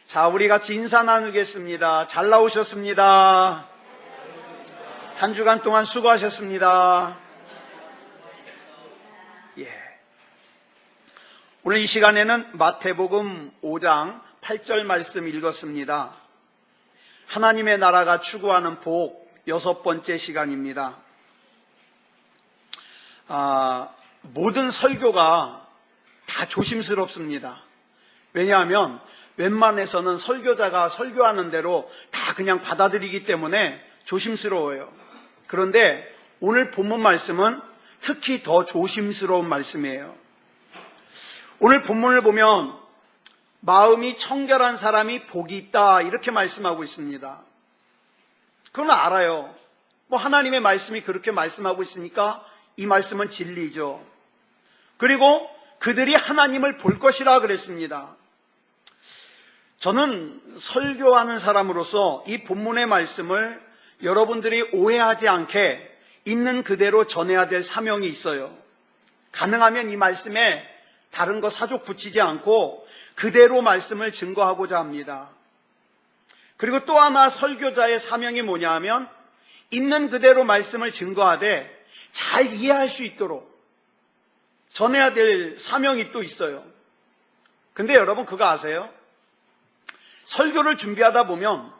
자, 우리 같이 인사 나누겠습니다. 잘 나오셨습니다. 한 주간 동안 수고하셨습니다. 오늘 이 시간에는 마태복음 5장 8절 말씀 읽었습니다. 하나님의 나라가 추구하는 복 6번째 시간입니다. 모든 설교가 다 조심스럽습니다. 왜냐하면 웬만해서는 설교자가 설교하는 대로 다 그냥 받아들이기 때문에 조심스러워요. 그런데 오늘 본문 말씀은 특히 더 조심스러운 말씀이에요. 오늘 본문을 보면 마음이 청결한 사람이 복이 있다 이렇게 말씀하고 있습니다. 그건 알아요. 하나님의 말씀이 그렇게 말씀하고 있으니까 이 말씀은 진리죠. 그리고 그들이 하나님을 볼 것이라 그랬습니다. 저는 설교하는 사람으로서 이 본문의 말씀을 여러분들이 오해하지 않게 있는 그대로 전해야 될 사명이 있어요. 가능하면 이 말씀에 다른 거 사족 붙이지 않고 그대로 말씀을 증거하고자 합니다. 그리고 또 하나 설교자의 사명이 뭐냐 하면 있는 그대로 말씀을 증거하되 잘 이해할 수 있도록 전해야 될 사명이 또 있어요. 근데 여러분 그거 아세요? 설교를 준비하다 보면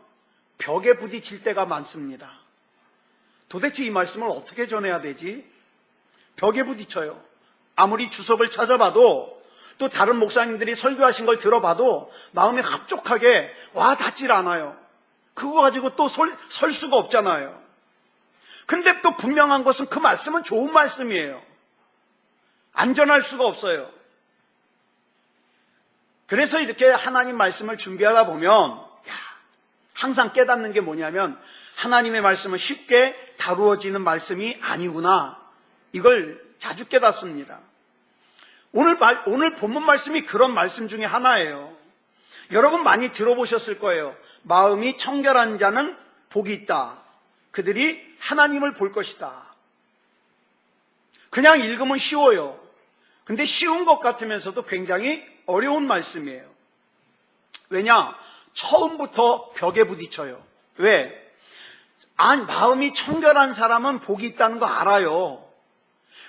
벽에 부딪힐 때가 많습니다. 도대체 이 말씀을 어떻게 전해야 되지? 벽에 부딪혀요. 아무리 주석을 찾아봐도 또 다른 목사님들이 설교하신 걸 들어봐도 마음이 흡족하게 와 닿질 않아요. 그거 가지고 또 설 수가 없잖아요. 근데 또 분명한 것은 그 말씀은 좋은 말씀이에요. 안전할 수가 없어요. 그래서 이렇게 하나님 말씀을 준비하다 보면 항상 깨닫는 게 뭐냐면 하나님의 말씀은 쉽게 다루어지는 말씀이 아니구나. 이걸 자주 깨닫습니다. 오늘 본문 말씀이 그런 말씀 중에 하나예요. 여러분 많이 들어보셨을 거예요. 마음이 청결한 자는 복이 있다. 그들이 하나님을 볼 것이다. 그냥 읽으면 쉬워요. 근데 쉬운 것 같으면서도 굉장히 어려운 말씀이에요. 왜냐? 처음부터 벽에 부딪혀요. 왜? 마음이 청결한 사람은 복이 있다는 거 알아요.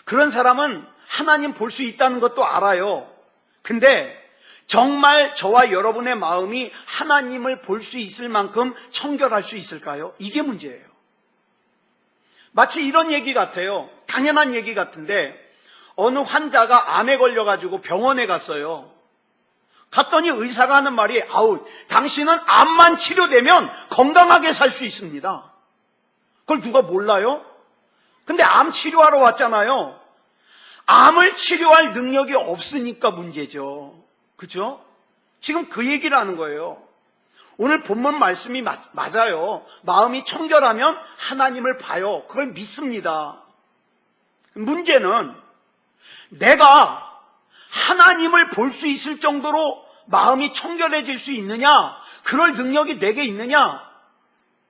그런 사람은 하나님 볼 수 있다는 것도 알아요. 근데 정말 저와 여러분의 마음이 하나님을 볼 수 있을 만큼 청결할 수 있을까요? 이게 문제예요. 마치 이런 얘기 같아요. 당연한 얘기 같은데 어느 환자가 암에 걸려가지고 병원에 갔어요. 갔더니 의사가 하는 말이 당신은 암만 치료되면 건강하게 살 수 있습니다. 그걸 누가 몰라요? 근데 암 치료하러 왔잖아요. 암을 치료할 능력이 없으니까 문제죠. 그죠? 지금 그 얘기를 하는 거예요. 오늘 본문 말씀이 맞아요. 마음이 청결하면 하나님을 봐요. 그걸 믿습니다. 문제는 내가 하나님을 볼 수 있을 정도로 마음이 청결해질 수 있느냐, 그럴 능력이 내게 있느냐,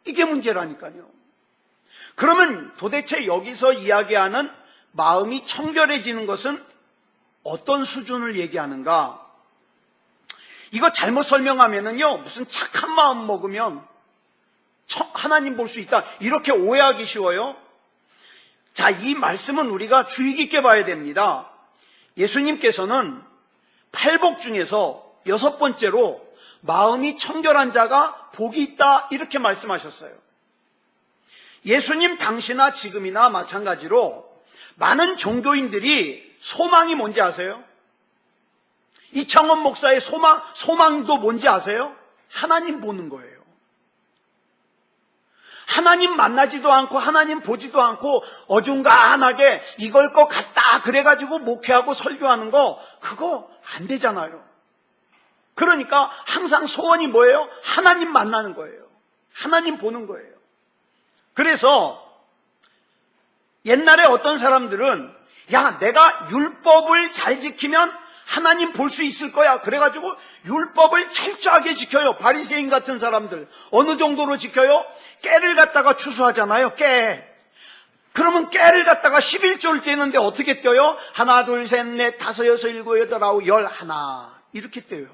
이게 문제라니까요. 그러면 도대체 여기서 이야기하는 마음이 청결해지는 것은 어떤 수준을 얘기하는가? 이거 잘못 설명하면은요, 무슨 착한 마음 먹으면 하나님 볼 수 있다, 이렇게 오해하기 쉬워요. 자, 이 말씀은 우리가 주의 깊게 봐야 됩니다. 예수님께서는 팔복 중에서 6번째로 마음이 청결한 자가 복이 있다 이렇게 말씀하셨어요. 예수님 당시나 지금이나 마찬가지로 많은 종교인들이 소망이 뭔지 아세요? 이창원 목사의 소망도 뭔지 아세요? 하나님 보는 거예요. 하나님 만나지도 않고 하나님 보지도 않고 어중간하게 이걸 것 같다 그래가지고 목회하고 설교하는 거 그거 안 되잖아요. 그러니까 항상 소원이 뭐예요? 하나님 만나는 거예요. 하나님 보는 거예요. 그래서 옛날에 어떤 사람들은 내가 율법을 잘 지키면 하나님 볼 수 있을 거야. 그래가지고 율법을 철저하게 지켜요. 바리새인 같은 사람들. 어느 정도로 지켜요? 깨를 갖다가 추수하잖아요. 깨. 그러면 깨를 갖다가 11조를 떼는데 어떻게 떼요? 하나, 둘, 셋, 넷, 다섯, 여섯, 일곱, 여덟, 아홉, 열, 하나. 이렇게 떼요.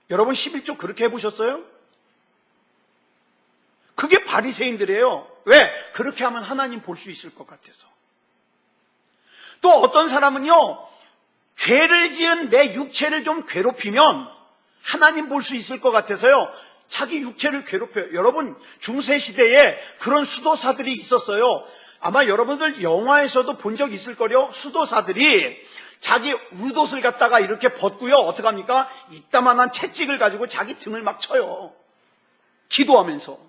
여러분 11조 그렇게 해보셨어요? 그게 바리새인들이에요. 왜? 그렇게 하면 하나님 볼 수 있을 것 같아서. 또 어떤 사람은요, 죄를 지은 내 육체를 좀 괴롭히면 하나님 볼 수 있을 것 같아서요, 자기 육체를 괴롭혀요. 여러분, 중세시대에 그런 수도사들이 있었어요. 아마 여러분들 영화에서도 본 적 있을 거요. 수도사들이 자기 웃옷을 갖다가 이렇게 벗고요, 어떡합니까? 이따만한 채찍을 가지고 자기 등을 막 쳐요. 기도하면서.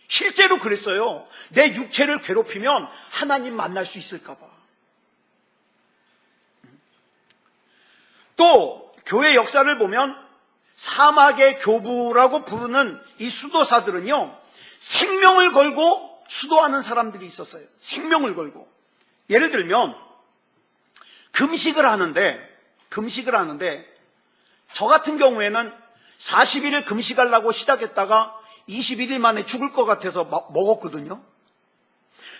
실제로 그랬어요. 내 육체를 괴롭히면 하나님 만날 수 있을까 봐. 또 교회 역사를 보면 사막의 교부라고 부르는 이 수도사들은요, 생명을 걸고 수도하는 사람들이 있었어요. 생명을 걸고. 예를 들면 금식을 하는데 저 같은 경우에는 40일 금식하려고 시작했다가 21일 만에 죽을 것 같아서 먹었거든요.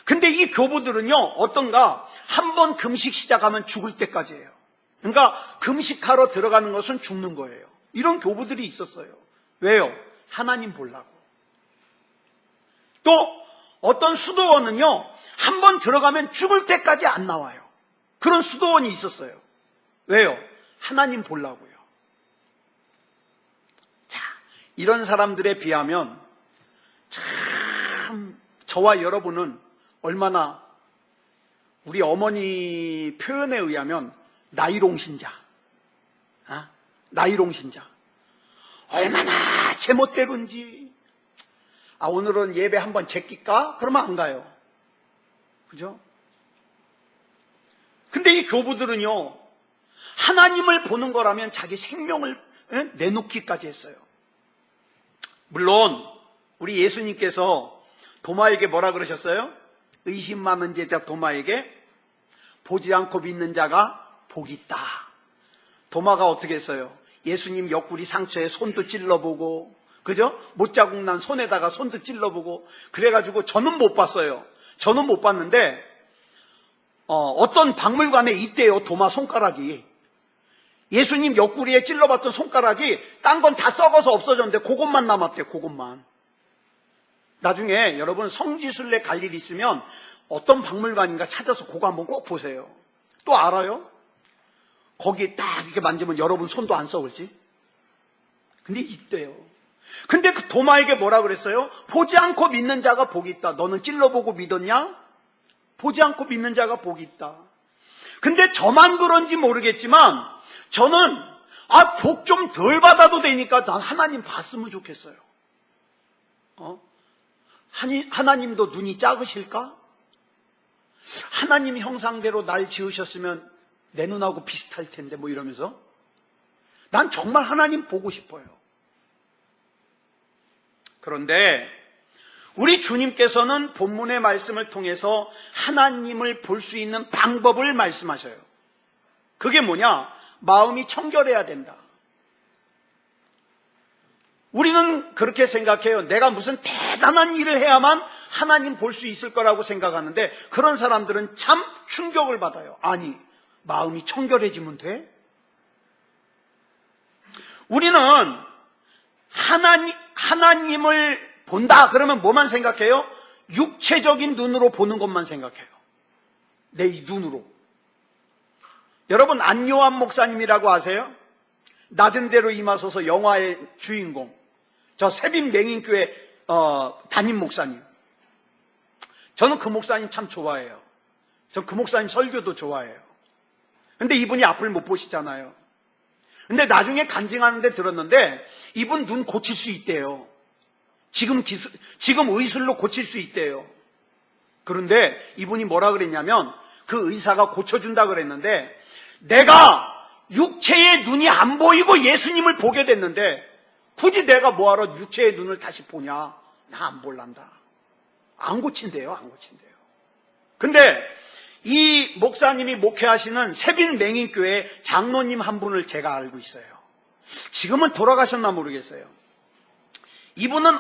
근데 이 교부들은요, 어떤가, 한 번 금식 시작하면 죽을 때까지예요. 그러니까 금식하러 들어가는 것은 죽는 거예요. 이런 교부들이 있었어요. 왜요? 하나님 보려고. 또 어떤 수도원은요, 한 번 들어가면 죽을 때까지 안 나와요. 그런 수도원이 있었어요. 왜요? 하나님 보려고요. 자, 이런 사람들에 비하면 참 저와 여러분은 얼마나, 우리 어머니 표현에 의하면 나이롱신자, 나이롱신자. 얼마나 제멋대로인지. 오늘은 예배 한번 제낄까? 그러면 안 가요. 그죠? 근데 이 교부들은요, 하나님을 보는 거라면 자기 생명을 내놓기까지 했어요. 물론 우리 예수님께서 도마에게 뭐라 그러셨어요? 의심 많은 제자 도마에게 보지 않고 믿는 자가 복이 있다. 도마가 어떻게 했어요? 예수님 옆구리 상처에 손도 찔러보고, 그죠? 못자국 난 손에다가 손도 찔러보고, 그래가지고 저는 못 봤어요. 저는 못 봤는데 어떤 박물관에 있대요. 도마 손가락이. 예수님 옆구리에 찔러봤던 손가락이 딴 건 다 썩어서 없어졌는데 그것만 남았대요. 그것만. 나중에 여러분 성지순례 갈 일 있으면 어떤 박물관인가 찾아서 그거 한번 꼭 보세요. 또 알아요? 거기 딱 이렇게 만지면 여러분 손도 안 썩을지? 근데 있대요. 근데 그 도마에게 뭐라 그랬어요? 보지 않고 믿는 자가 복이 있다. 너는 찔러보고 믿었냐? 보지 않고 믿는 자가 복이 있다. 근데 저만 그런지 모르겠지만 저는 복 좀 덜 받아도 되니까 난 하나님 봤으면 좋겠어요. 하나님도 눈이 작으실까? 하나님 형상대로 날 지으셨으면 내 눈하고 비슷할 텐데 뭐 이러면서 난 정말 하나님 보고 싶어요. 그런데 우리 주님께서는 본문의 말씀을 통해서 하나님을 볼 수 있는 방법을 말씀하셔요. 그게 뭐냐? 마음이 청결해야 된다. 우리는 그렇게 생각해요. 내가 무슨 대단한 일을 해야만 하나님 볼 수 있을 거라고 생각하는데 그런 사람들은 참 충격을 받아요. 아니, 마음이 청결해지면 돼? 우리는 하나님을 본다 그러면 뭐만 생각해요? 육체적인 눈으로 보는 것만 생각해요. 내 이 눈으로. 여러분 안요한 목사님이라고 아세요? 낮은 데로 임하소서 영화의 주인공. 저 세빈맹인교회 담임 목사님. 저는 그 목사님 참 좋아해요. 전 그 목사님 설교도 좋아해요. 근데 이분이 앞을 못 보시잖아요. 근데 나중에 간증하는데 들었는데 이분 눈 고칠 수 있대요. 지금 의술로 고칠 수 있대요. 그런데 이분이 뭐라 그랬냐면 그 의사가 고쳐준다 그랬는데 내가 육체의 눈이 안 보이고 예수님을 보게 됐는데 굳이 내가 뭐하러 육체의 눈을 다시 보냐? 나 안 볼란다. 안 고친대요. 안 고친대요. 근데 이 목사님이 목회하시는 세빈맹인교회 장로님 한 분을 제가 알고 있어요. 지금은 돌아가셨나 모르겠어요. 이분은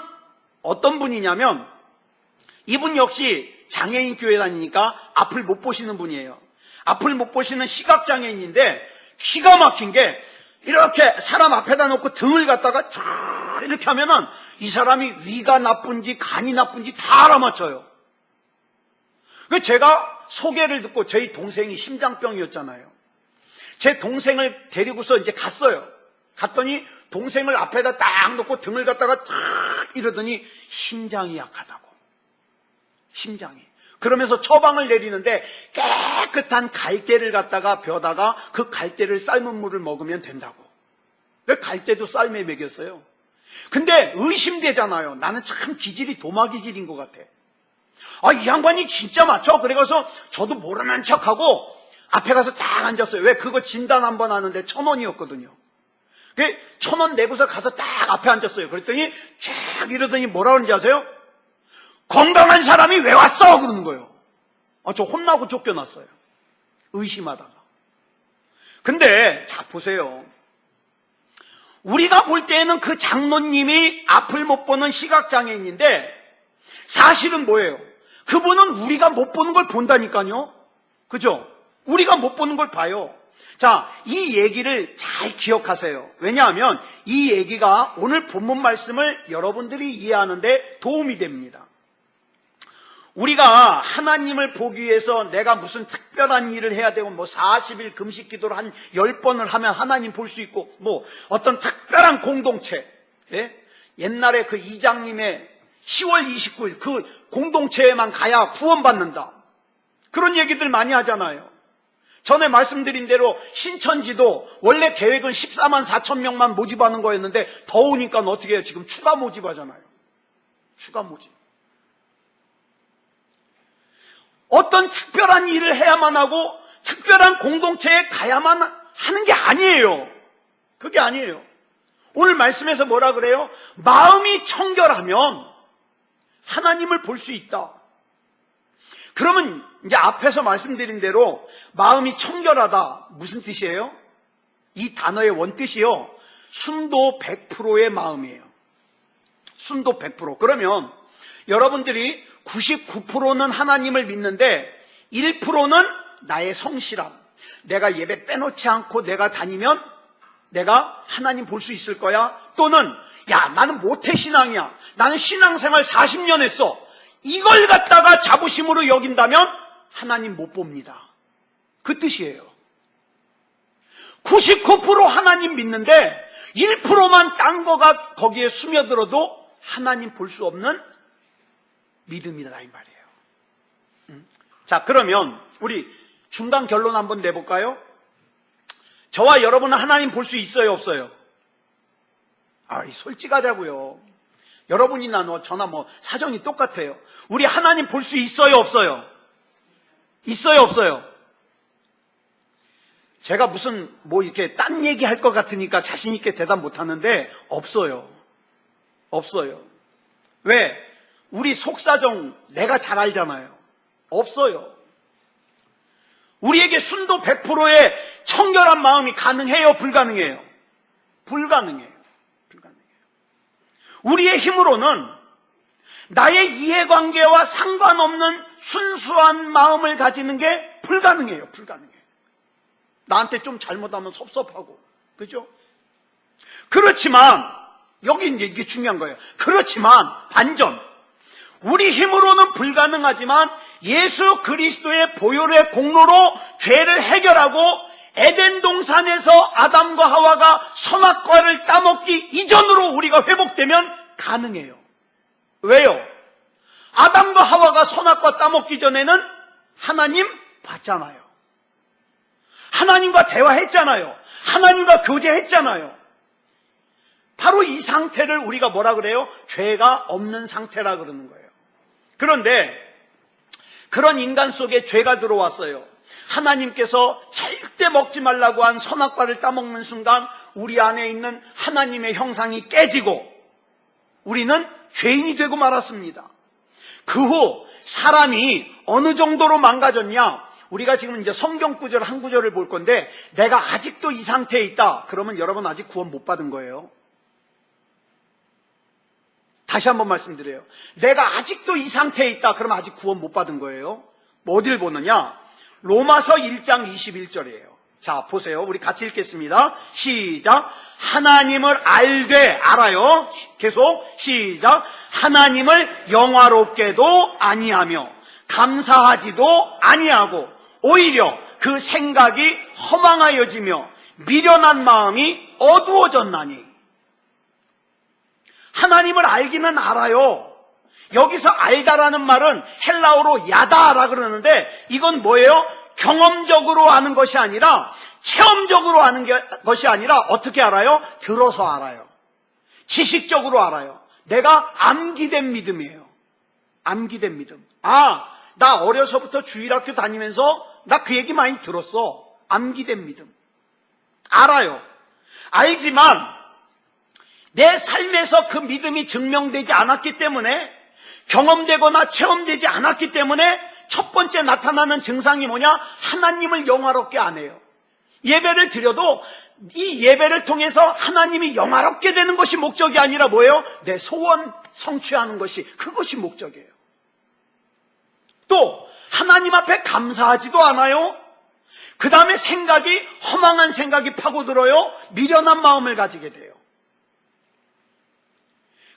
어떤 분이냐면 이분 역시 장애인 교회 다니니까 앞을 못 보시는 분이에요. 앞을 못 보시는 시각장애인인데 기가 막힌 게 이렇게 사람 앞에다 놓고 등을 갖다가 쫙 이렇게 하면은 이 사람이 위가 나쁜지 간이 나쁜지 다 알아맞혀요. 제가 소개를 듣고 저희 동생이 심장병이었잖아요. 제 동생을 데리고서 이제 갔어요. 갔더니 동생을 앞에다 딱 놓고 등을 갖다가 탁 이러더니 심장이 약하다고. 심장이. 그러면서 처방을 내리는데 깨끗한 갈대를 갖다가 벼다가 그 갈대를 삶은 물을 먹으면 된다고. 왜 갈대도 쌀매 먹였어요? 근데 의심되잖아요. 나는 참 기질이 도마기질인 것 같아. 이 양반이 진짜 맞죠? 그래서 저도 모르는 척하고 앞에 가서 딱 앉았어요. 왜? 그거 진단 한번 하는데 1,000원이었거든요. 1,000원 내고서 가서 딱 앞에 앉았어요. 그랬더니 쫙 이러더니 뭐라 그러는지 아세요? 건강한 사람이 왜 왔어? 그러는 거예요. 저 혼나고 쫓겨났어요. 의심하다가. 근데 자 보세요. 우리가 볼 때에는 그 장로님이 앞을 못 보는 시각장애인인데 사실은 뭐예요? 그분은 우리가 못 보는 걸 본다니까요. 그죠? 우리가 못 보는 걸 봐요. 자, 이 얘기를 잘 기억하세요. 왜냐하면 이 얘기가 오늘 본문 말씀을 여러분들이 이해하는데 도움이 됩니다. 우리가 하나님을 보기 위해서 내가 무슨 특별한 일을 해야 되고 40일 금식 기도를 한 10번을 하면 하나님 볼 수 있고 어떤 특별한 공동체, 옛날에 그 이장님의 10월 29일 그 공동체에만 가야 구원받는다. 그런 얘기들 많이 하잖아요. 전에 말씀드린 대로 신천지도 원래 계획은 14만 4천 명만 모집하는 거였는데 더우니까 어떻게 해요? 지금 추가 모집하잖아요. 추가 모집. 어떤 특별한 일을 해야만 하고 특별한 공동체에 가야만 하는 게 아니에요. 그게 아니에요. 오늘 말씀에서 뭐라 그래요? 마음이 청결하면 하나님을 볼 수 있다. 그러면 이제 앞에서 말씀드린 대로 마음이 청결하다 무슨 뜻이에요? 이 단어의 원뜻이요. 순도 100%의 마음이에요. 순도 100%. 그러면 여러분들이 99%는 하나님을 믿는데 1%는 나의 성실함. 내가 예배 빼놓지 않고 내가 다니면 내가 하나님 볼 수 있을 거야. 또는 나는 모태신앙이야. 나는 신앙생활 40년 했어. 이걸 갖다가 자부심으로 여긴다면 하나님 못 봅니다. 그 뜻이에요. 99% 하나님 믿는데 1%만 딴 거가 거기에 스며들어도 하나님 볼 수 없는 믿음이다 이 말이에요. 자, 그러면 우리 중간 결론 한번 내볼까요? 저와 여러분은 하나님 볼 수 있어요, 없어요? 솔직하자고요. 여러분이나 저나 사정이 똑같아요. 우리 하나님 볼 수 있어요, 없어요? 있어요, 없어요? 제가 무슨 이렇게 딴 얘기 할 것 같으니까 자신 있게 대답 못 하는데 없어요. 없어요. 왜? 우리 속사정 내가 잘 알잖아요. 없어요. 우리에게 순도 100%의 청결한 마음이 가능해요, 불가능해요? 불가능해요. 우리의 힘으로는 나의 이해관계와 상관없는 순수한 마음을 가지는 게 불가능해요. 나한테 좀 잘못하면 섭섭하고, 그죠? 그렇지만 여기 이제 이게 중요한 거예요. 그렇지만 반전, 우리 힘으로는 불가능하지만 예수 그리스도의 보혈의 공로로 죄를 해결하고 에덴 동산에서 아담과 하와가 선악과를 따먹기 이전으로 우리가 회복되면 가능해요. 왜요? 아담과 하와가 선악과 따먹기 전에는 하나님 봤잖아요. 하나님과 대화했잖아요. 하나님과 교제했잖아요. 바로 이 상태를 우리가 뭐라 그래요? 죄가 없는 상태라 그러는 거예요. 그런데 그런 인간 속에 죄가 들어왔어요. 하나님께서 절대 먹지 말라고 한 선악과를 따먹는 순간 우리 안에 있는 하나님의 형상이 깨지고 우리는 죄인이 되고 말았습니다. 그 후 사람이 어느 정도로 망가졌냐? 우리가 지금 이제 성경 구절 한 구절을 볼 건데 내가 아직도 이 상태에 있다. 그러면 여러분 아직 구원 못 받은 거예요. 다시 한번 말씀드려요. 내가 아직도 이 상태에 있다. 그러면 아직 구원 못 받은 거예요. 어딜 보느냐? 로마서 1장 21절이에요. 자, 보세요. 우리 같이 읽겠습니다. 시작. 하나님을 알되, 알아요. 계속 시작. 하나님을 영화롭게도 아니하며 감사하지도 아니하고 오히려 그 생각이 허망하여지며 미련한 마음이 어두워졌나니. 하나님을 알기는 알아요. 여기서 알다라는 말은 헬라어로 야다라 그러는데 이건 뭐예요? 경험적으로 아는 것이 아니라 체험적으로 아는 것이 아니라 어떻게 알아요? 들어서 알아요. 지식적으로 알아요. 내가 암기된 믿음이에요. 암기된 믿음. 아, 나 어려서부터 주일학교 다니면서 나 그 얘기 많이 들었어. 암기된 믿음. 알아요. 알지만 내 삶에서 그 믿음이 증명되지 않았기 때문에, 경험되거나 체험되지 않았기 때문에 첫 번째 나타나는 증상이 뭐냐? 하나님을 영화롭게 안 해요. 예배를 드려도 이 예배를 통해서 하나님이 영화롭게 되는 것이 목적이 아니라 뭐예요? 내 소원 성취하는 것이, 그것이 목적이에요. 또 하나님 앞에 감사하지도 않아요. 그 다음에 생각이, 허망한 생각이 파고들어요. 미련한 마음을 가지게 돼요.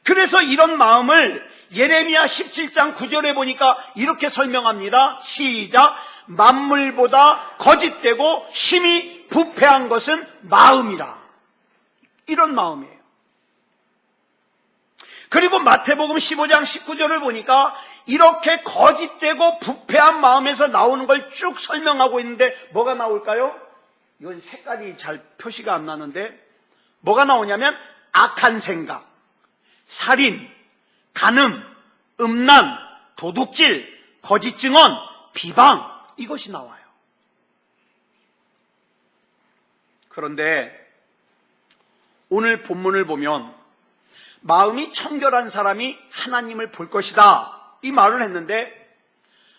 그래서 이런 마음을 예레미야 17장 9절에 보니까 이렇게 설명합니다. 시작. 만물보다 거짓되고 심히 부패한 것은 마음이라. 이런 마음이에요. 그리고 마태복음 15장 19절을 보니까 이렇게 거짓되고 부패한 마음에서 나오는 걸 쭉 설명하고 있는데 뭐가 나올까요? 이건 색깔이 잘 표시가 안 나는데 뭐가 나오냐면 악한 생각, 살인, 간음, 음란, 도둑질, 거짓 증언, 비방, 이것이 나와요. 그런데 오늘 본문을 보면 마음이 청결한 사람이 하나님을 볼 것이다, 이 말을 했는데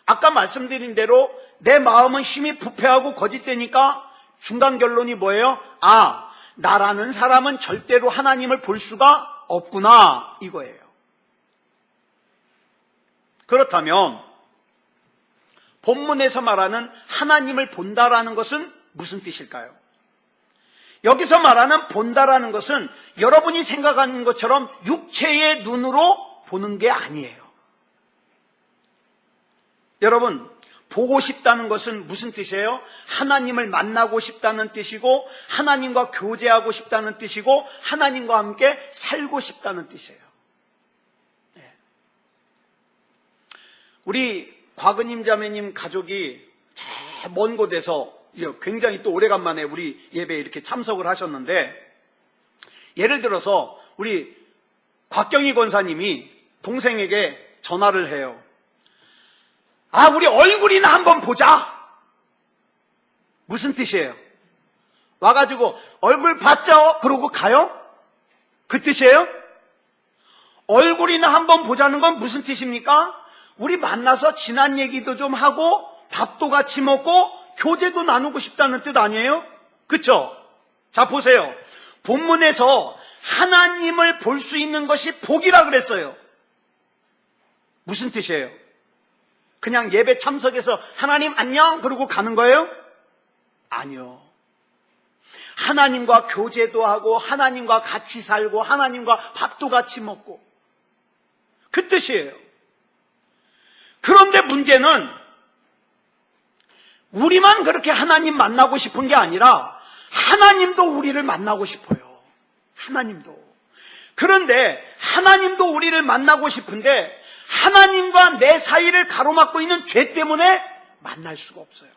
아까 말씀드린 대로 내 마음은 심히 부패하고 거짓되니까 중간 결론이 뭐예요? 아, 나라는 사람은 절대로 하나님을 볼 수가 없구나, 이거예요. 그렇다면 본문에서 말하는 하나님을 본다라는 것은 무슨 뜻일까요? 여기서 말하는 본다라는 것은 여러분이 생각하는 것처럼 육체의 눈으로 보는 게 아니에요. 여러분, 보고 싶다는 것은 무슨 뜻이에요? 하나님을 만나고 싶다는 뜻이고, 하나님과 교제하고 싶다는 뜻이고, 하나님과 함께 살고 싶다는 뜻이에요. 네. 우리 곽은임 자매님 가족이 먼 곳에서 굉장히 또 오래간만에 우리 예배에 이렇게 참석을 하셨는데, 예를 들어서 우리 곽경희 권사님이 동생에게 전화를 해요. 아, 우리 얼굴이나 한번 보자. 무슨 뜻이에요? 와가지고 얼굴 봤죠? 그러고 가요? 그 뜻이에요? 얼굴이나 한번 보자는 건 무슨 뜻입니까? 우리 만나서 지난 얘기도 좀 하고 밥도 같이 먹고 교제도 나누고 싶다는 뜻 아니에요? 그쵸? 자, 보세요. 본문에서 하나님을 볼 수 있는 것이 복이라 그랬어요. 무슨 뜻이에요? 그냥 예배 참석해서 하나님 안녕 그러고 가는 거예요? 아니요. 하나님과 교제도 하고 하나님과 같이 살고 하나님과 밥도 같이 먹고, 그 뜻이에요. 그런데 문제는 우리만 그렇게 하나님 만나고 싶은 게 아니라 하나님도 우리를 만나고 싶어요. 하나님도. 그런데 하나님도 우리를 만나고 싶은데 하나님과 내 사이를 가로막고 있는 죄 때문에 만날 수가 없어요.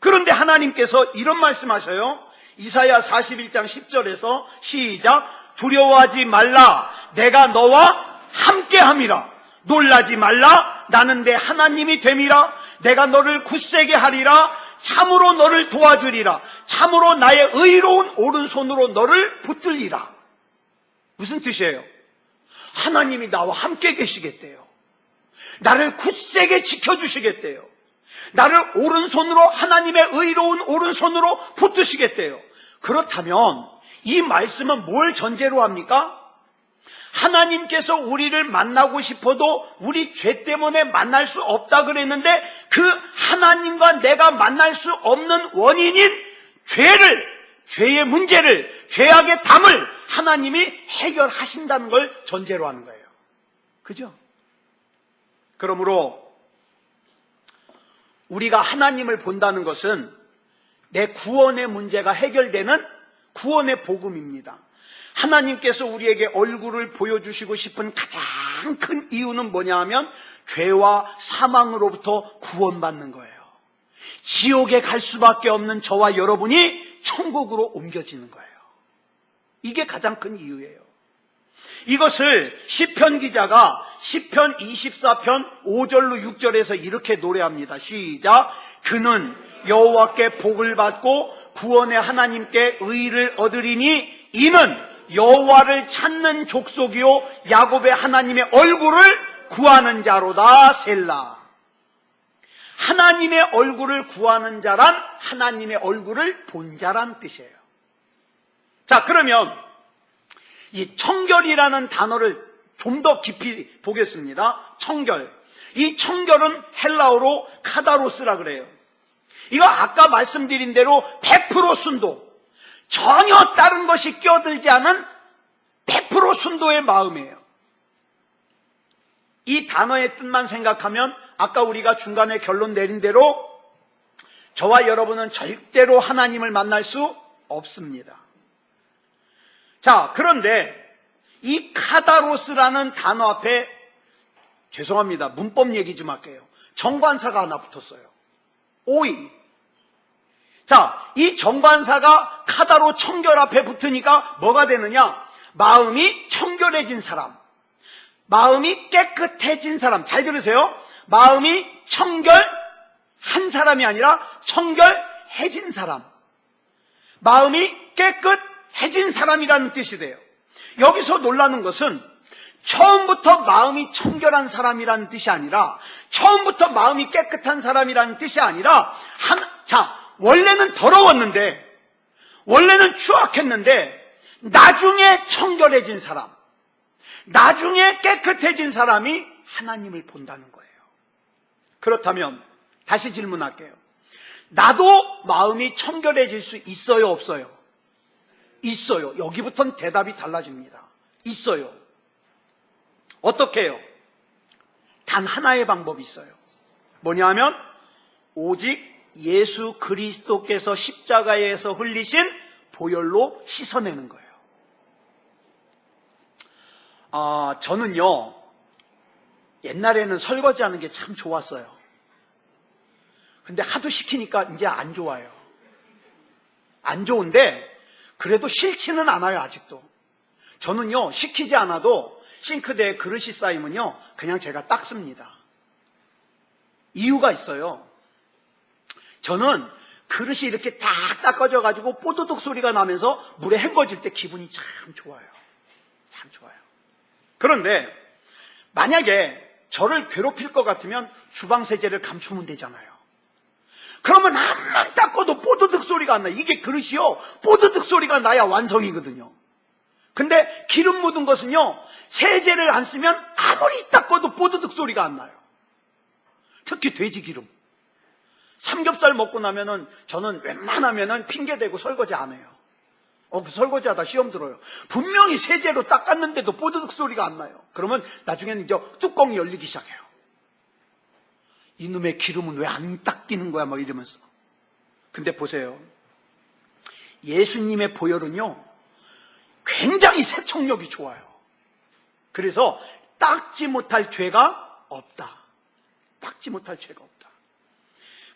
그런데 하나님께서 이런 말씀하셔요. 이사야 41장 10절에서 시작. 두려워하지 말라. 내가 너와 함께함이라. 놀라지 말라. 나는 내 하나님이 됨이라. 내가 너를 굳세게 하리라. 참으로 너를 도와주리라. 참으로 나의 의로운 오른손으로 너를 붙들리라. 무슨 뜻이에요? 하나님이 나와 함께 계시겠대요. 나를 굳세게 지켜주시겠대요. 나를 오른손으로, 하나님의 의로운 오른손으로 붙드시겠대요. 그렇다면 이 말씀은 뭘 전제로 합니까? 하나님께서 우리를 만나고 싶어도 우리 죄 때문에 만날 수 없다 그랬는데 그 하나님과 내가 만날 수 없는 원인인 죄의 문제를, 죄악의 담을 하나님이 해결하신다는 걸 전제로 하는 거예요. 그죠? 그러므로 우리가 하나님을 본다는 것은 내 구원의 문제가 해결되는 구원의 복음입니다. 하나님께서 우리에게 얼굴을 보여주시고 싶은 가장 큰 이유는 뭐냐 하면 죄와 사망으로부터 구원받는 거예요. 지옥에 갈 수밖에 없는 저와 여러분이 천국으로 옮겨지는 거예요. 이게 가장 큰 이유예요. 이것을 시편 기자가 시편 24편 5절로 6절에서 이렇게 노래합니다. 시작. 그는 여호와께 복을 받고 구원의 하나님께 의를 얻으리니 이는 여호와를 찾는 족속이요 야곱의 하나님의 얼굴을 구하는 자로다. 셀라. 하나님의 얼굴을 구하는 자란 하나님의 얼굴을 본 자란 뜻이에요. 자, 그러면 이 청결이라는 단어를 좀 더 깊이 보겠습니다. 청결. 이 청결은 헬라어로 카다로스라 그래요. 이거 아까 말씀드린 대로 100% 순도, 전혀 다른 것이 껴들지 않은 100% 순도의 마음이에요. 이 단어의 뜻만 생각하면 아까 우리가 중간에 결론 내린 대로 저와 여러분은 절대로 하나님을 만날 수 없습니다. 자, 그런데 이 카다로스라는 단어 앞에 죄송합니다. 문법 얘기 좀 할게요. 정관사가 하나 붙었어요. 오이. 자, 이 정관사가 카다로 청결 앞에 붙으니까 뭐가 되느냐? 마음이 청결해진 사람, 마음이 깨끗해진 사람. 잘 들으세요. 마음이 청결한 사람이 아니라 청결해진 사람, 마음이 깨끗해진 사람이라는 뜻이 돼요. 여기서 놀라는 것은 처음부터 마음이 청결한 사람이라는 뜻이 아니라, 처음부터 마음이 깨끗한 사람이라는 뜻이 아니라, 원래는 더러웠는데, 원래는 추악했는데, 나중에 청결해진 사람, 나중에 깨끗해진 사람이 하나님을 본다는 거예요. 그렇다면 다시 질문할게요. 나도 마음이 청결해질 수 있어요, 없어요? 있어요. 여기부터는 대답이 달라집니다. 있어요. 어떻게 해요? 단 하나의 방법이 있어요. 뭐냐 하면 오직 예수 그리스도께서 십자가에서 흘리신 보혈로 씻어내는 거예요. 저는요, 옛날에는 설거지하는 게 참 좋았어요. 근데 하도 시키니까 이제 안 좋아요. 안 좋은데 그래도 싫지는 않아요. 아직도. 저는요, 시키지 않아도 싱크대에 그릇이 쌓이면요, 그냥 제가 닦습니다. 이유가 있어요. 저는 그릇이 이렇게 딱 닦아져가지고 뽀드득 소리가 나면서 물에 헹궈질 때 기분이 참 좋아요. 참 좋아요. 그런데 만약에 저를 괴롭힐 것 같으면 주방 세제를 감추면 되잖아요. 그러면 한만 닦아도 뽀드득 소리가 안 나요. 이게 그릇이요, 뽀드득 소리가 나야 완성이거든요. 근데 기름 묻은 것은요, 세제를 안 쓰면 아무리 닦아도 뽀드득 소리가 안 나요. 특히 돼지 기름. 삼겹살 먹고 나면은 저는 웬만하면은 핑계대고 설거지 안 해요. 설거지하다 시험 들어요. 분명히 세제로 닦았는데도 뽀드득 소리가 안 나요. 그러면 나중에는 이제 뚜껑이 열리기 시작해요. 이놈의 기름은 왜 안 닦이는 거야? 막 이러면서. 근데 보세요. 예수님의 보혈은요, 굉장히 세척력이 좋아요. 그래서 닦지 못할 죄가 없다. 닦지 못할 죄가 없다.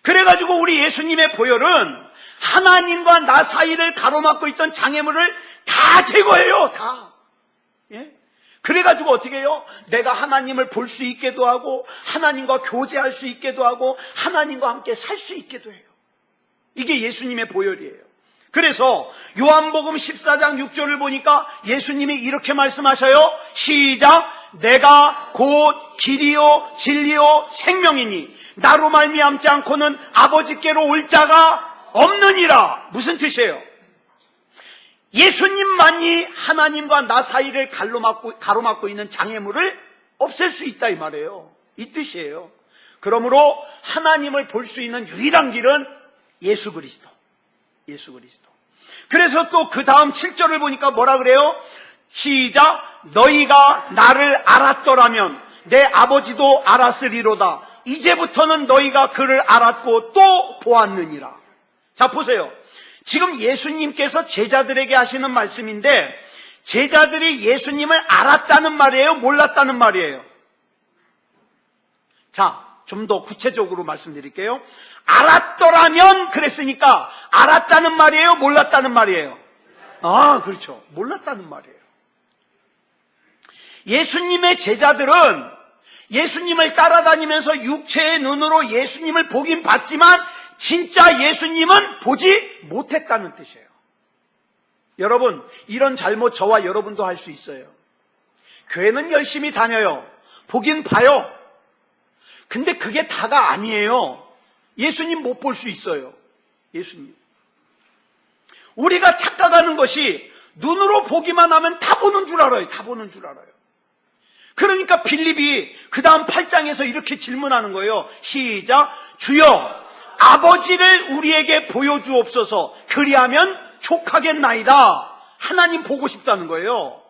그래가지고 우리 예수님의 보혈은 하나님과 나 사이를 가로막고 있던 장애물을 다 제거해요. 다. 예? 그래가지고 어떻게 해요? 내가 하나님을 볼 수 있게도 하고, 하나님과 교제할 수 있게도 하고, 하나님과 함께 살 수 있게도 해요. 이게 예수님의 보혈이에요. 그래서 요한복음 14장 6절을 보니까 예수님이 이렇게 말씀하셔요. 시작. 내가 곧 길이요 진리요 생명이니 나로 말미암지 않고는 아버지께로 올 자가 없느니라. 무슨 뜻이에요? 예수님만이 하나님과 나 사이를 가로막고 있는 장애물을 없앨 수 있다 이 말이에요. 이 뜻이에요. 그러므로 하나님을 볼 수 있는 유일한 길은 예수 그리스도. 예수 그리스도. 그래서 또 그 다음 7절을 보니까 뭐라 그래요? 시작. 너희가 나를 알았더라면 내 아버지도 알았으리로다. 이제부터는 너희가 그를 알았고 또 보았느니라. 자, 보세요. 지금 예수님께서 제자들에게 하시는 말씀인데 제자들이 예수님을 알았다는 말이에요? 몰랐다는 말이에요? 자, 좀 더 구체적으로 말씀드릴게요. 알았더라면 그랬으니까 알았다는 말이에요? 몰랐다는 말이에요? 아, 그렇죠. 몰랐다는 말이에요. 예수님의 제자들은 예수님을 따라다니면서 육체의 눈으로 예수님을 보긴 봤지만 진짜 예수님은 보지 못했다는 뜻이에요. 여러분, 이런 잘못 저와 여러분도 할 수 있어요. 교회는 열심히 다녀요. 보긴 봐요. 근데 그게 다가 아니에요. 예수님 못 볼 수 있어요. 예수님. 우리가 착각하는 것이 눈으로 보기만 하면 다 보는 줄 알아요. 다 보는 줄 알아요. 그러니까 빌립이 그 다음 8장에서 이렇게 질문하는 거예요. 시작. 주여, 아버지를 우리에게 보여주옵소서. 그리하면 족하겠나이다. 하나님 보고 싶다는 거예요.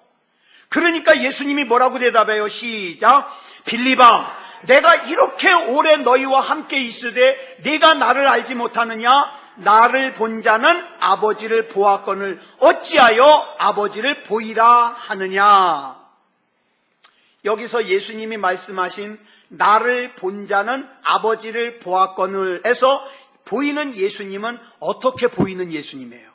그러니까 예수님이 뭐라고 대답해요? 시작. 빌립아, 내가 이렇게 오래 너희와 함께 있으되 네가 나를 알지 못하느냐? 나를 본 자는 아버지를 보았거늘 어찌하여 아버지를 보이라 하느냐? 여기서 예수님이 말씀하신 나를 본 자는 아버지를 보았거늘 에서 보이는 예수님은 어떻게 보이는 예수님이에요?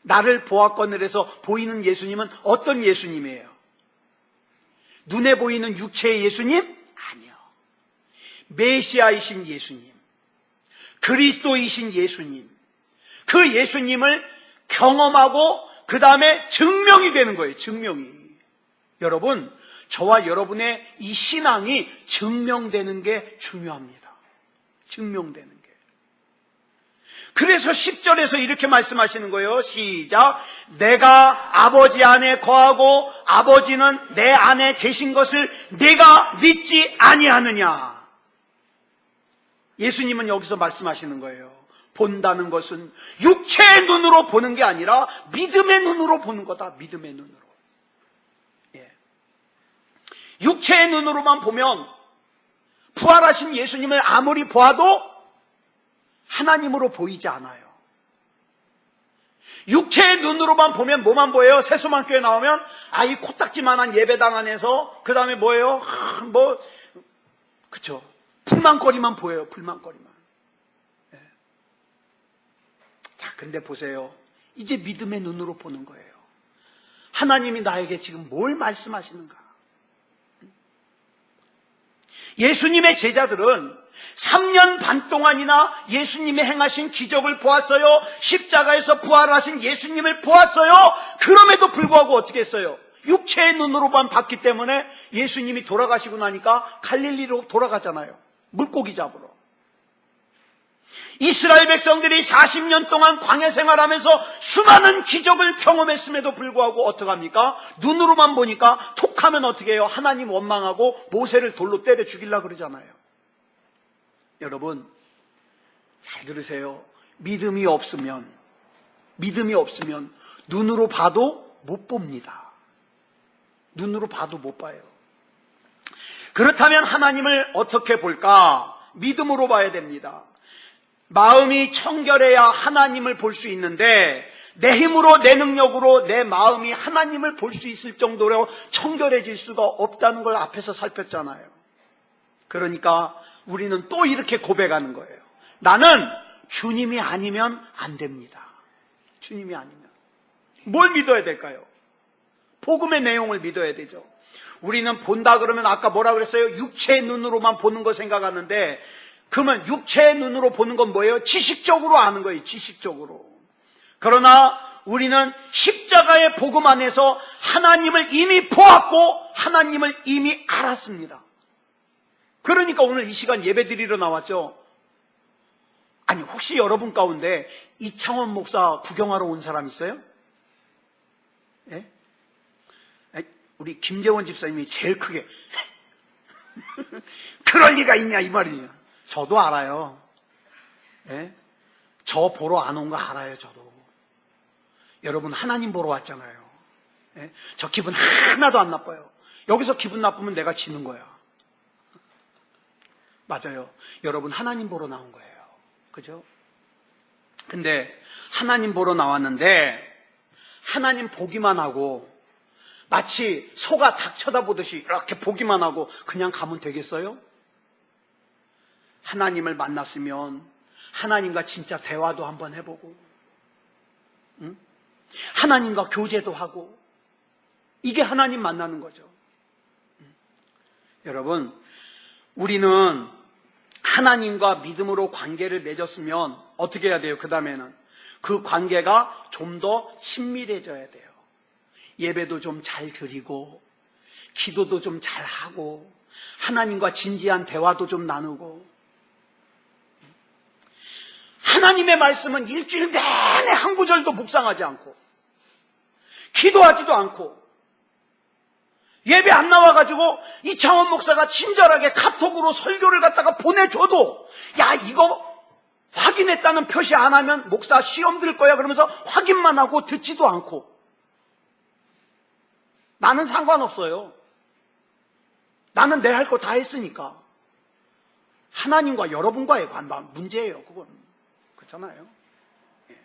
나를 보았거늘 에서 보이는 예수님은 어떤 예수님이에요? 눈에 보이는 육체의 예수님? 아니요. 메시아이신 예수님, 그리스도이신 예수님, 그 예수님을 경험하고 그 다음에 증명이 되는 거예요. 증명이. 여러분, 저와 여러분의 이 신앙이 증명되는 게 중요합니다. 증명되는 게. 그래서 10절에서 이렇게 말씀하시는 거예요. 시작. 내가 아버지 안에 거하고 아버지는 내 안에 계신 것을 내가 믿지 아니하느냐. 예수님은 여기서 말씀하시는 거예요. 본다는 것은 육체의 눈으로 보는 게 아니라 믿음의 눈으로 보는 거다. 믿음의 눈으로. 예. 육체의 눈으로만 보면 부활하신 예수님을 아무리 보아도 하나님으로 보이지 않아요. 육체의 눈으로만 보면 뭐만 보여요? 세수만교회 나오면 이 코딱지만한 예배당 안에서 그 다음에 뭐예요? 그쵸? 불만거리만 보여요. 불만거리만. 예. 자, 근데 보세요. 이제 믿음의 눈으로 보는 거예요. 하나님이 나에게 지금 뭘 말씀하시는가? 예수님의 제자들은 3년 반 동안이나 예수님이 행하신 기적을 보았어요. 십자가에서 부활하신 예수님을 보았어요. 그럼에도 불구하고 어떻게 했어요? 육체의 눈으로만 봤기 때문에 예수님이 돌아가시고 나니까 갈릴리로 돌아가잖아요. 물고기 잡으러. 이스라엘 백성들이 40년 동안 광야 생활하면서 수많은 기적을 경험했음에도 불구하고 어떡합니까? 눈으로만 보니까 톡하면 어떻게 해요? 하나님 원망하고 모세를 돌로 때려 죽이려고 그러잖아요. 여러분, 잘 들으세요. 믿음이 없으면 눈으로 봐도 못 봅니다. 눈으로 봐도 못 봐요. 그렇다면 하나님을 어떻게 볼까? 믿음으로 봐야 됩니다. 마음이 청결해야 하나님을 볼 수 있는데 내 힘으로 내 능력으로 내 마음이 하나님을 볼 수 있을 정도로 청결해질 수가 없다는 걸 앞에서 살폈잖아요. 그러니까 우리는 또 이렇게 고백하는 거예요. 나는 주님이 아니면 안 됩니다. 주님이 아니면. 뭘 믿어야 될까요? 복음의 내용을 믿어야 되죠. 우리는 본다 그러면 아까 뭐라 그랬어요? 육체의 눈으로만 보는 거 생각하는데 그러면 육체의 눈으로 보는 건 뭐예요? 지식적으로 아는 거예요. 지식적으로. 그러나 우리는 십자가의 복음 안에서 하나님을 이미 보았고 하나님을 이미 알았습니다. 그러니까 오늘 이 시간 예배 드리러 나왔죠. 아니, 혹시 여러분 가운데 이창원 목사 구경하러 온 사람 있어요? 예? 우리 김재원 집사님이 제일 크게 그럴 리가 있냐 이 말이죠. 저도 알아요. 예? 저 보러 안 온 거 알아요. 저도. 여러분 하나님 보러 왔잖아요. 예? 저 기분 하나도 안 나빠요. 여기서 기분 나쁘면 내가 지는 거야. 맞아요. 여러분 하나님 보러 나온 거예요. 그죠? 근데 하나님 보러 나왔는데 하나님 보기만 하고 마치 소가 닭 쳐다보듯이 이렇게 보기만 하고 그냥 가면 되겠어요? 하나님을 만났으면 하나님과 진짜 대화도 한번 해보고, 응? 하나님과 교제도 하고, 이게 하나님 만나는 거죠. 여러분, 우리는 하나님과 믿음으로 관계를 맺었으면 어떻게 해야 돼요? 그 다음에는 그 관계가 좀 더 친밀해져야 돼요. 예배도 좀 잘 드리고, 기도도 좀 잘 하고, 하나님과 진지한 대화도 좀 나누고. 하나님의 말씀은 일주일 내내 한 구절도 묵상하지 않고, 기도하지도 않고, 예배 안 나와가지고 이창원 목사가 친절하게 카톡으로 설교를 갖다가 보내줘도, 야, 이거 확인했다는 표시 안 하면 목사 시험 들 거야 그러면서 확인만 하고 듣지도 않고. 나는 상관없어요. 나는 내 할 거 다 했으니까. 하나님과 여러분과의 문제예요. 그건. 그렇잖아요. 예.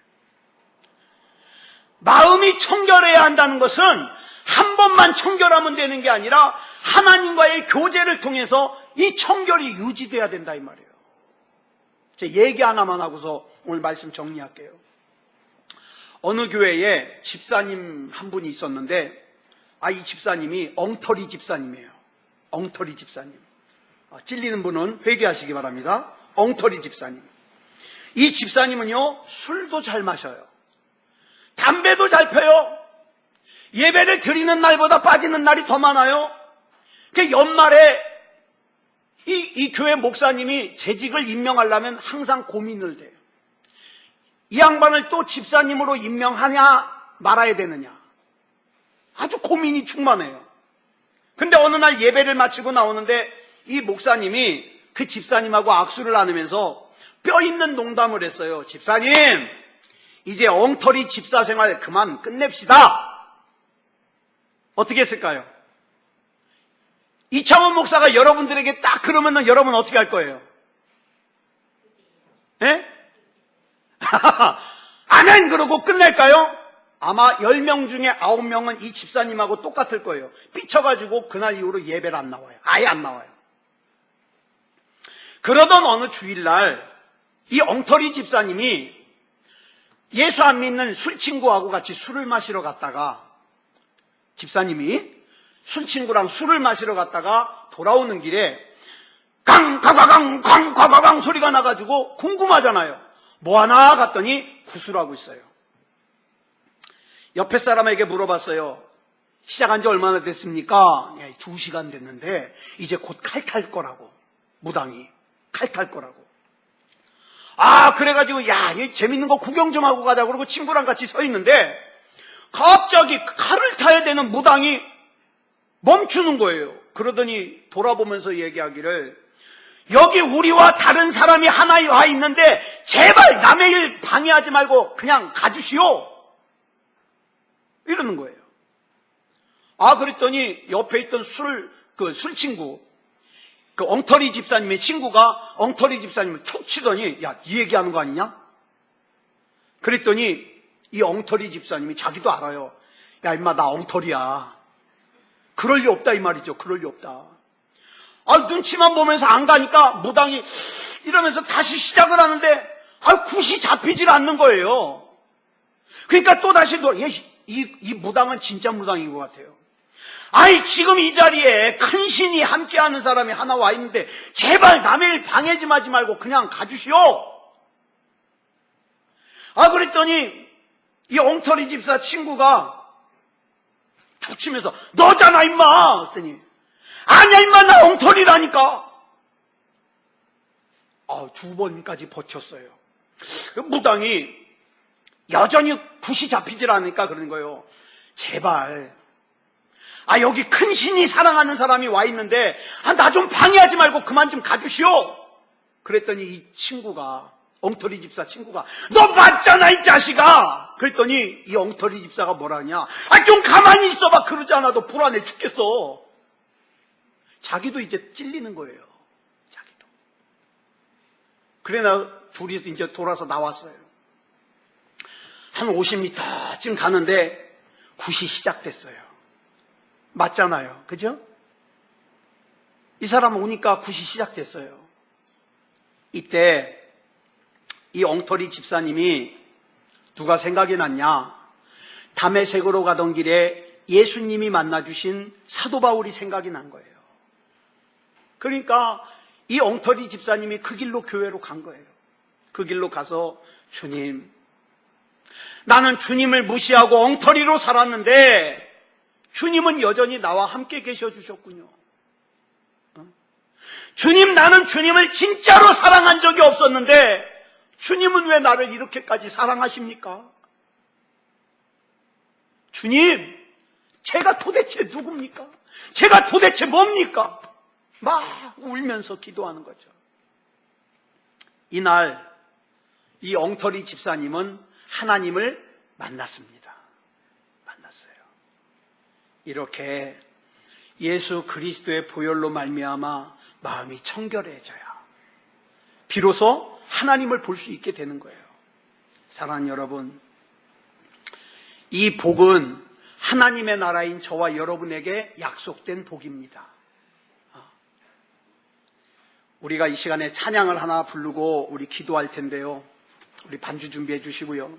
마음이 청결해야 한다는 것은 한 번만 청결하면 되는 게 아니라 하나님과의 교제를 통해서 이 청결이 유지돼야 된다 이 말이에요. 제 얘기 하나만 하고서 오늘 말씀 정리할게요. 어느 교회에 집사님 한 분이 있었는데, 이 집사님이 엉터리 집사님이에요. 엉터리 집사님. 찔리는 분은 회개하시기 바랍니다. 엉터리 집사님. 이 집사님은요, 술도 잘 마셔요. 담배도 잘 펴요. 예배를 드리는 날보다 빠지는 날이 더 많아요. 그 연말에 이 교회 목사님이 재직을 임명하려면 항상 고민을 돼요. 이 양반을 또 집사님으로 임명하냐 말아야 되느냐. 아주 고민이 충만해요. 근데 어느 날 예배를 마치고 나오는데 이 목사님이 그 집사님하고 악수를 나누면서 뼈 있는 농담을 했어요. 집사님, 이제 엉터리 집사 생활 그만 끝냅시다. 어떻게 했을까요? 이창원 목사가 여러분들에게 딱 그러면은 여러분 어떻게 할 거예요? 예? 아멘! 그러고 끝낼까요? 아마 10명 중에 9명은 이 집사님하고 똑같을 거예요. 삐쳐가지고 그날 이후로 예배를 안 나와요. 아예 안 나와요. 그러던 어느 주일날 이 엉터리 집사님이 예수 안 믿는 술친구하고 같이 술을 마시러 갔다가, 집사님이 술친구랑 술을 마시러 갔다가 돌아오는 길에 강가가강 강가가강 소리가 나가지고 궁금하잖아요. 뭐하나 갔더니 구슬하고 있어요. 옆에 사람에게 물어봤어요. 시작한 지 얼마나 됐습니까? 2시간 됐는데 이제 곧 칼탈 거라고. 무당이 칼탈 거라고. 그래가지고 얘 재밌는 거 구경 좀 하고 가자 그러고 친구랑 같이 서 있는데 갑자기 칼을 타야 되는 무당이 멈추는 거예요. 그러더니 돌아보면서 얘기하기를, 여기 우리와 다른 사람이 하나 와 있는데 제발 남의 일 방해하지 말고 그냥 가주시오. 이러는 거예요. 그랬더니 옆에 있던 술친구, 그 엉터리 집사님의 친구가 엉터리 집사님을 툭 치더니, 야, 이 얘기하는 거 아니냐? 그랬더니 이 엉터리 집사님이 자기도 알아요. 야, 임마, 나 엉터리야. 그럴 리 없다 이 말이죠. 그럴 리 없다. 눈치만 보면서 안 가니까 무당이 이러면서 다시 시작을 하는데 굿이 잡히질 않는 거예요. 그러니까 또 다시 이 무당은 진짜 무당인 것 같아요. 지금 이 자리에 큰 신이 함께하는 사람이 하나 와 있는데 제발 남의 일 방해지 마지 말고 그냥 가주시오. 그랬더니 이 엉터리 집사 친구가 툭 치면서 너잖아 임마. 그랬더니 아니야 임마, 나 엉터리라니까. 2번까지 버텼어요. 무당이 여전히 굿이 잡히질 않으니까 그러는 거예요. 제발, 여기 큰 신이 사랑하는 사람이 와 있는데, 나 좀 방해하지 말고 그만 좀 가주시오. 그랬더니 이 친구가, 엉터리 집사 친구가, 너 맞잖아 이 자식아. 그랬더니 이 엉터리 집사가 뭐라냐, 좀 가만히 있어봐. 그러지 않아도 불안해 죽겠어. 자기도 이제 찔리는 거예요. 자기도. 그래 둘이 이제 돌아서 나왔어요. 한 50m쯤 가는데 굿이 시작됐어요. 맞잖아요. 그죠? 이 사람 오니까 굿이 시작됐어요. 이때 이 엉터리 집사님이 누가 생각이 났냐? 다메섹으로 가던 길에 예수님이 만나주신 사도 바울이 생각이 난 거예요. 그러니까 이 엉터리 집사님이 그 길로 교회로 간 거예요. 그 길로 가서, 주님, 나는 주님을 무시하고 엉터리로 살았는데 주님은 여전히 나와 함께 계셔 주셨군요. 주님, 나는 주님을 진짜로 사랑한 적이 없었는데 주님은 왜 나를 이렇게까지 사랑하십니까? 주님, 제가 도대체 누굽니까? 제가 도대체 뭡니까? 막 울면서 기도하는 거죠. 이날 이 엉터리 집사님은 하나님을 만났습니다. 만났어요. 이렇게 예수 그리스도의 보혈로 말미암아 마음이 청결해져야 비로소 하나님을 볼 수 있게 되는 거예요. 사랑하는 여러분, 이 복은 하나님의 나라인 저와 여러분에게 약속된 복입니다. 우리가 이 시간에 찬양을 하나 부르고 우리 기도할 텐데요. 우리 반주 준비해 주시고요.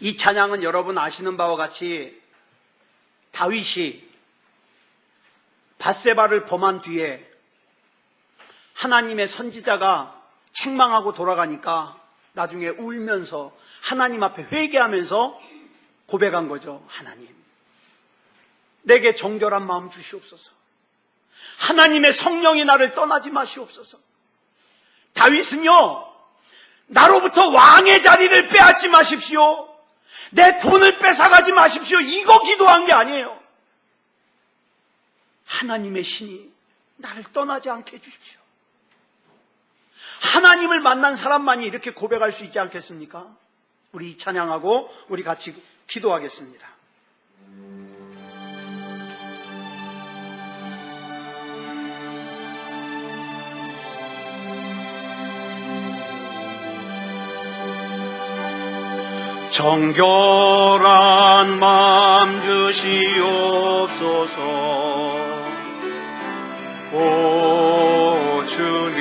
이 찬양은 여러분 아시는 바와 같이 다윗이 밧세바를 범한 뒤에 하나님의 선지자가 책망하고 돌아가니까 나중에 울면서 하나님 앞에 회개하면서 고백한 거죠. 하나님, 내게 정결한 마음 주시옵소서. 하나님의 성령이 나를 떠나지 마시옵소서. 다윗은요, 나로부터 왕의 자리를 빼앗지 마십시오. 내 돈을 뺏어가지 마십시오. 이거 기도한 게 아니에요. 하나님의 신이 나를 떠나지 않게 해주십시오. 하나님을 만난 사람만이 이렇게 고백할 수 있지 않겠습니까? 우리 찬양하고 우리 같이 기도하겠습니다. 정결한 마음 주시옵소서. 오 주님,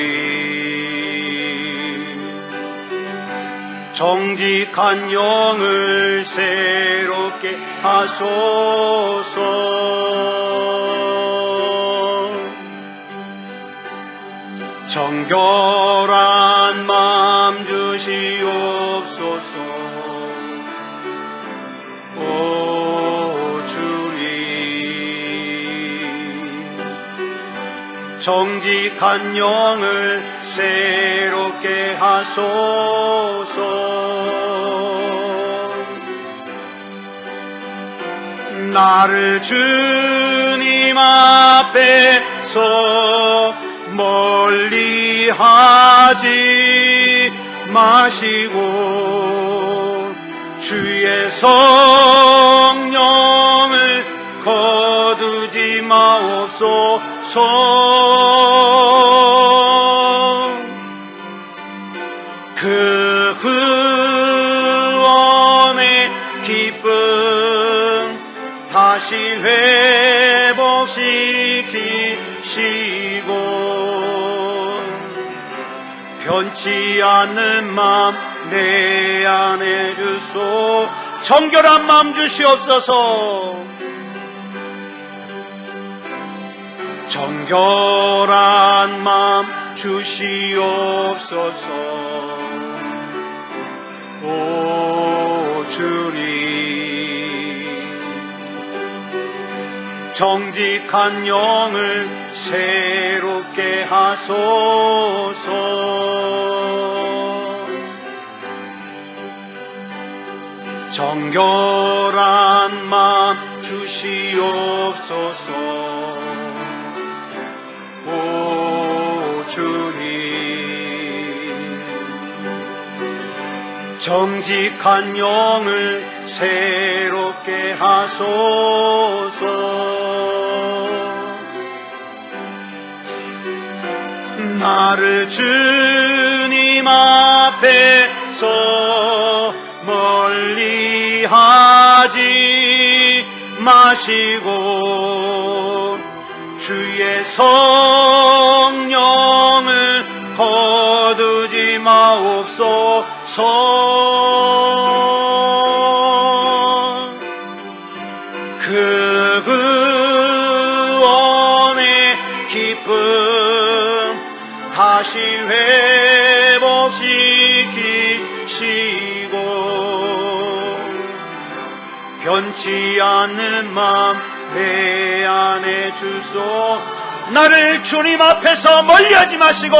정직한 영을 새롭게 하소서. 정결한 마음 주시옵소서. 오 주님, 정직한 영을 새롭게 하소서. 나를 주님 앞에서 멀리 하지 마시고 주의 성령을 거두지 마옵소서. 그 구원의 기쁨 다시 회복시키시고 변치 않는 마음 내 안에 주소. 정결한 마음 주시옵소서. 정결한 마음 주시옵소서. 오 주님, 정직한 영을 새롭게 하소서. 정결한 마음 주시옵소서. 오 주님, 정직한 영을 새롭게 하소서. 나를 주님 앞에서 멀리 하지 마시고 주의 성령을 거두지 마옵소서. 그 구원의 기쁨 다시 회복시키시고 변치 않는 마음 내 안에 주소. 나를 주님 앞에서 멀리하지 마시고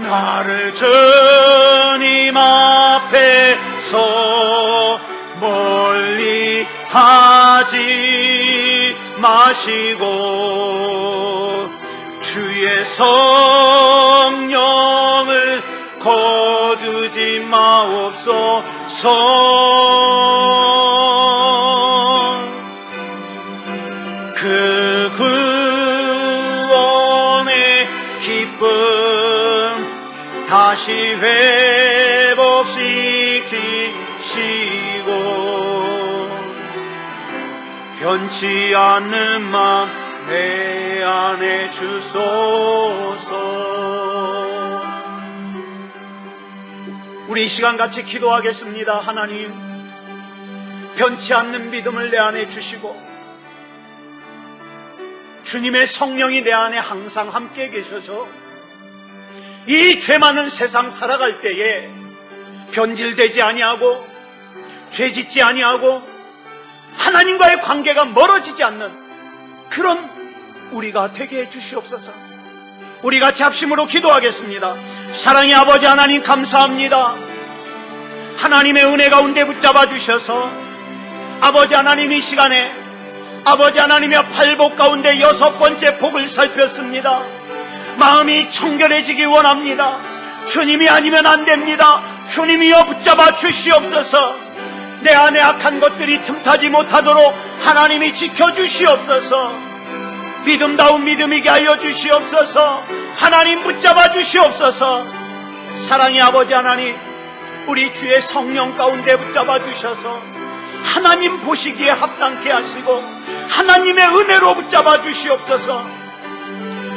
나를 주님 앞에서 멀리하지 마시고 주의 성령을 거두지 마옵소서. 그 구원의 기쁨 다시 회복시키시고 변치 않는 마음 내 안에 주소서. 우리 이 시간 같이 기도하겠습니다. 하나님, 변치 않는 믿음을 내 안에 주시고 주님의 성령이 내 안에 항상 함께 계셔서 이 죄 많은 세상 살아갈 때에 변질되지 아니하고 죄짓지 아니하고 하나님과의 관계가 멀어지지 않는 그런 우리가 되게 해주시옵소서. 우리 같이 합심으로 기도하겠습니다. 사랑의 아버지 하나님, 감사합니다. 하나님의 은혜 가운데 붙잡아 주셔서 아버지 하나님, 이 시간에 아버지 하나님의 팔복 가운데 6번째 복을 살폈습니다. 마음이 청결해지기 원합니다. 주님이 아니면 안 됩니다. 주님이여 붙잡아 주시옵소서. 내 안에 악한 것들이 틈타지 못하도록 하나님이 지켜주시옵소서. 믿음다운 믿음이게 하여 주시옵소서. 하나님 붙잡아 주시옵소서. 사랑의 아버지 하나님, 우리 주의 성령 가운데 붙잡아 주셔서 하나님 보시기에 합당케 하시고 하나님의 은혜로 붙잡아 주시옵소서.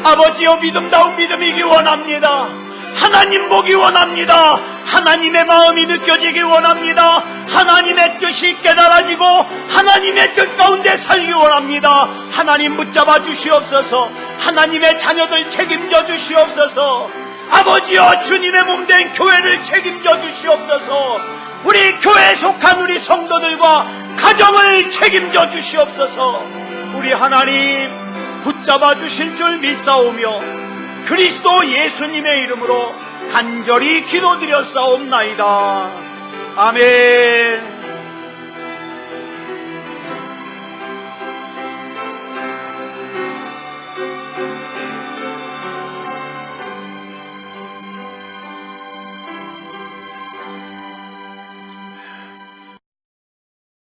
아버지여, 믿음다운 믿음이기 원합니다. 하나님 보기 원합니다. 하나님의 마음이 느껴지기 원합니다. 하나님의 뜻이 깨달아지고 하나님의 뜻 가운데 살기 원합니다. 하나님 붙잡아 주시옵소서. 하나님의 자녀들 책임져 주시옵소서. 아버지여, 주님의 몸된 교회를 책임져 주시옵소서. 우리 교회에 속한 우리 성도들과 가정을 책임져 주시옵소서. 우리 하나님 붙잡아 주실 줄 믿사오며 그리스도 예수님의 이름으로 간절히 기도드렸사옵나이다. 아멘.